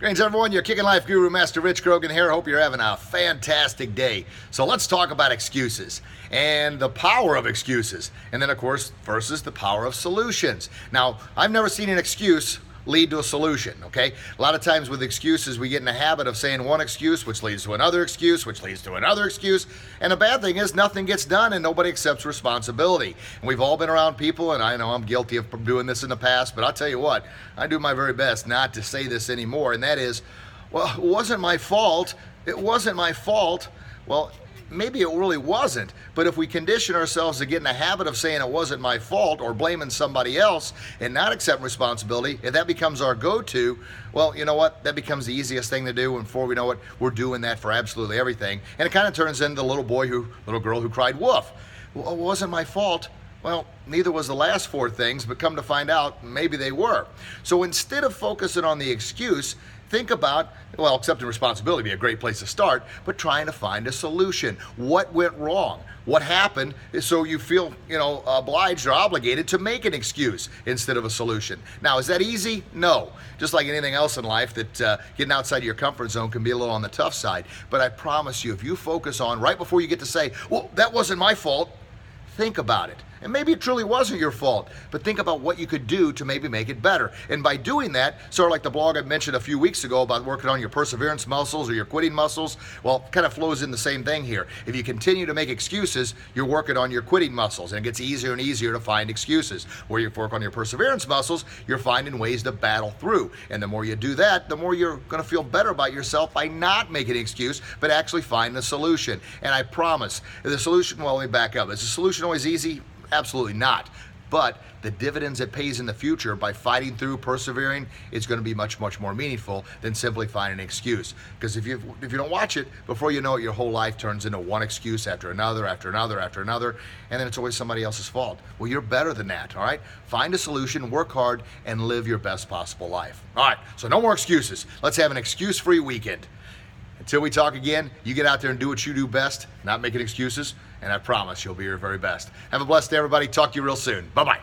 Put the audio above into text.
Greetings, everyone. Your Kicking Life Guru, Master Rich Grogan here. Hope you're having a fantastic day. So let's talk about excuses and the power of excuses. And then, of course, versus the power of solutions. Now, I've never seen an excuse lead to a solution, okay? A lot of times with excuses, we get in the habit of saying one excuse, which leads to another excuse, which leads to another excuse. And the bad thing is nothing gets done and nobody accepts responsibility. And we've all been around people, and I know I'm guilty of doing this in the past, but I'll tell you what, I do my very best not to say this anymore, and that is, well, it wasn't my fault. It wasn't my fault. Well, maybe it really wasn't, but if we condition ourselves to get in the habit of saying it wasn't my fault or blaming somebody else and not accepting responsibility, if that becomes our go-to, well, you know what? That becomes the easiest thing to do, and before we know it, we're doing that for absolutely everything. And it kind of turns into the little girl who cried wolf. Well, it wasn't my fault. Well, neither was the last four things, but come to find out, maybe they were. So instead of focusing on the excuse, think about, well, accepting responsibility would be a great place to start, but trying to find a solution. What went wrong? What happened? So you feel, obliged or obligated to make an excuse instead of a solution. Now, is that easy? No. Just like anything else in life, that getting outside of your comfort zone can be a little on the tough side. But I promise you, if you focus on, right before you get to say, well, that wasn't my fault, think about it. And maybe it truly wasn't your fault, but think about what you could do to maybe make it better. And by doing that, sort of like the blog I mentioned a few weeks ago about working on your perseverance muscles or your quitting muscles, well, it kind of flows in the same thing here. If you continue to make excuses, you're working on your quitting muscles, and it gets easier and easier to find excuses. Where you work on your perseverance muscles, you're finding ways to battle through. And the more you do that, the more you're going to feel better about yourself by not making an excuse, but actually finding a solution. And I promise, the solution, well, let me back up. Is the solution always easy? Absolutely not. But the dividends it pays in the future by fighting through, persevering, is going to be much, much more meaningful than simply finding an excuse. Because if you don't watch it, before you know it, your whole life turns into one excuse after another, after another, after another, and then it's always somebody else's fault. Well, you're better than that, all right? Find a solution, work hard, and live your best possible life. All right, so no more excuses. Let's have an excuse-free weekend. Until we talk again, you get out there and do what you do best, not making excuses, and I promise you'll be your very best. Have a blessed day, everybody. Talk to you real soon. Bye-bye.